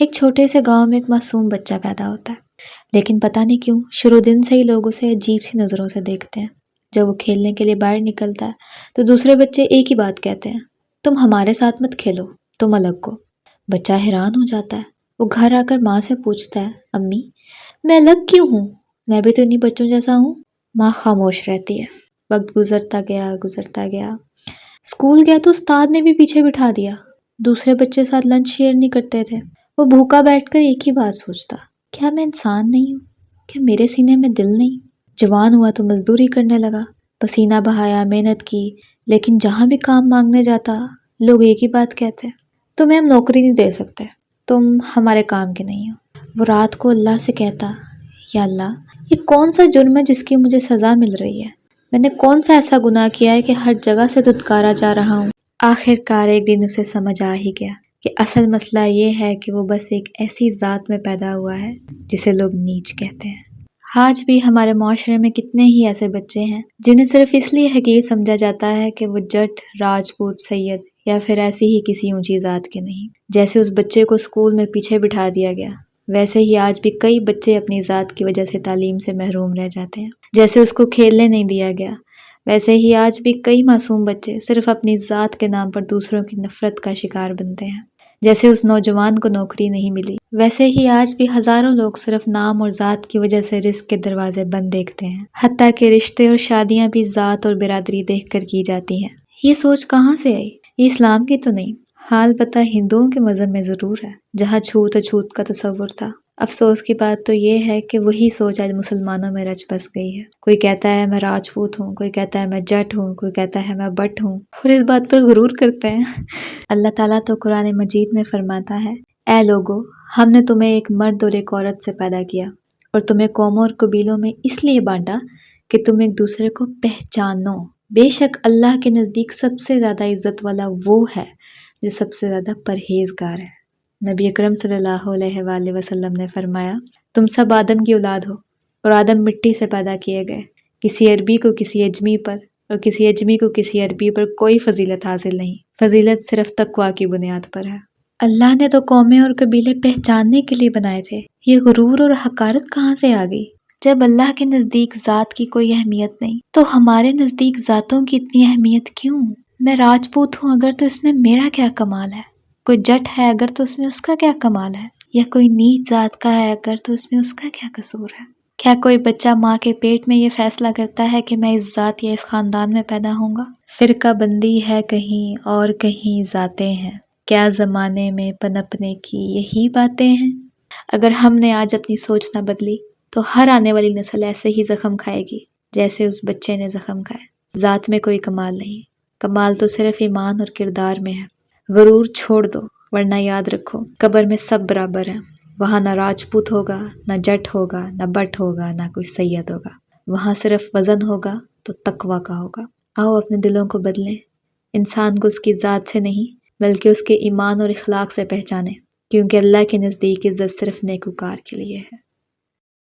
ایک چھوٹے سے گاؤں میں ایک معصوم بچہ پیدا ہوتا ہے، لیکن پتہ نہیں کیوں شروع دن سے ہی لوگ اسے عجیب سی نظروں سے دیکھتے ہیں۔ جب وہ کھیلنے کے لیے باہر نکلتا ہے تو دوسرے بچے ایک ہی بات کہتے ہیں: تم ہمارے ساتھ مت کھیلو، تم الگ کو۔ بچہ حیران ہو جاتا ہے، وہ گھر آ کر ماں سے پوچھتا ہے: امی، میں الگ کیوں ہوں؟ میں بھی تو انہی بچوں جیسا ہوں۔ ماں خاموش رہتی ہے۔ وقت گزرتا گیا۔ اسکول گیا تو استاد نے بھی پیچھے بٹھا دیا۔ دوسرے بچے ساتھ لنچ شیئر نہیں کرتے تھے۔ وہ بھوکا بیٹھ کر ایک ہی بات سوچتا: کیا میں انسان نہیں ہوں؟ کیا میرے سینے میں دل نہیں؟ جوان ہوا تو مزدوری کرنے لگا، پسینہ بہایا، محنت کی، لیکن جہاں بھی کام مانگنے جاتا لوگ ایک ہی بات کہتے: تمہیں ہم نوکری نہیں دے سکتے، تم ہمارے کام کے نہیں ہو۔ وہ رات کو اللہ سے کہتا: یا اللہ، یہ کون سا جرم ہے جس کی مجھے سزا مل رہی ہے؟ میں نے کون سا ایسا گناہ کیا ہے کہ ہر جگہ سے دھتکارا جا رہا ہوں؟ آخر کار ایک دن اسے سمجھ آ ہی گیا کہ اصل مسئلہ یہ ہے کہ وہ بس ایک ایسی ذات میں پیدا ہوا ہے جسے لوگ نیچ کہتے ہیں۔ آج بھی ہمارے معاشرے میں کتنے ہی ایسے بچے ہیں جنہیں صرف اس لیے حقیر سمجھا جاتا ہے کہ وہ جٹ، راجپوت، سید یا پھر ایسی ہی کسی اونچی ذات کے نہیں۔ جیسے اس بچے کو اسکول میں پیچھے بٹھا دیا گیا، ویسے ہی آج بھی کئی بچے اپنی ذات کی وجہ سے تعلیم سے محروم رہ جاتے ہیں۔ جیسے اس کو کھیلنے نہیں دیا گیا، ویسے ہی آج بھی کئی معصوم بچے صرف اپنی ذات کے نام پر دوسروں کی نفرت کا شکار بنتے ہیں۔ جیسے اس نوجوان کو نوکری نہیں ملی، ویسے ہی آج بھی ہزاروں لوگ صرف نام اور ذات کی وجہ سے رزق کے دروازے بند دیکھتے ہیں۔ حتیٰ کہ رشتے اور شادیاں بھی ذات اور برادری دیکھ کر کی جاتی ہیں۔ یہ سوچ کہاں سے آئی؟ یہ اسلام کی تو نہیں، حال پتہ ہندوؤں کے مذہب میں ضرور ہے، جہاں چھوت اچھوت کا تصور تھا۔ افسوس کی بات تو یہ ہے کہ وہی سوچ آج مسلمانوں میں رچ بس گئی ہے۔ کوئی کہتا ہے میں راجپوت ہوں، کوئی کہتا ہے میں جٹ ہوں، کوئی کہتا ہے میں بٹ ہوں، اور اس بات پر غرور کرتے ہیں۔ اللہ تعالیٰ تو قرآن مجید میں فرماتا ہے: اے لوگو، ہم نے تمہیں ایک مرد اور ایک عورت سے پیدا کیا اور تمہیں قوموں اور قبیلوں میں اس لیے بانٹا کہ تم ایک دوسرے کو پہچانو۔ بے شک اللہ کے نزدیک سب سے زیادہ عزت والا وہ ہے جو سب سے زیادہ پرہیزگار ہے۔ نبی اکرم صلی اللہ علیہ وآلہ وسلم نے فرمایا: تم سب آدم کی اولاد ہو اور آدم مٹی سے پیدا کیے گئے۔ کسی عربی کو کسی اجمی پر اور کسی اجمی کو کسی عربی پر کوئی فضیلت حاصل نہیں، فضیلت صرف تقویٰ کی بنیاد پر ہے۔ اللہ نے تو قومیں اور قبیلے پہچاننے کے لیے بنائے تھے، یہ غرور اور حقارت کہاں سے آ گئی؟ جب اللہ کے نزدیک ذات کی کوئی اہمیت نہیں تو ہمارے نزدیک ذاتوں کی اتنی اہمیت کیوں؟ میں راجپوت ہوں اگر تو اس میں میرا کیا کمال ہے؟ کوئی جٹ ہے اگر تو اس میں اس کا کیا کمال ہے؟ یا کوئی نیچ ذات کا ہے اگر تو اس میں اس کا کیا قصور ہے؟ کیا کوئی بچہ ماں کے پیٹ میں یہ فیصلہ کرتا ہے کہ میں اس ذات یا اس خاندان میں پیدا ہوں گا؟ فرقہ بندی ہے کہیں اور کہیں ذاتیں ہیں، کیا زمانے میں پنپنے کی یہی باتیں ہیں؟ اگر ہم نے آج اپنی سوچ نہ بدلی تو ہر آنے والی نسل ایسے ہی زخم کھائے گی جیسے اس بچے نے زخم کھائے۔ ذات میں کوئی کمال نہیں، کمال تو صرف ایمان اور کردار میں ہے۔ غرور چھوڑ دو، ورنہ یاد رکھو قبر میں سب برابر ہیں۔ وہاں نہ راجپوت ہوگا، نہ جٹ ہوگا، نہ بٹ ہوگا، نہ کوئی سید ہوگا۔ وہاں صرف وزن ہوگا تو تقویٰ کا ہوگا۔ آؤ اپنے دلوں کو بدلیں، انسان کو اس کی ذات سے نہیں بلکہ اس کے ایمان اور اخلاق سے پہچانیں، کیونکہ اللہ کے نزدیک عزت صرف نیکوکار کے لیے ہے۔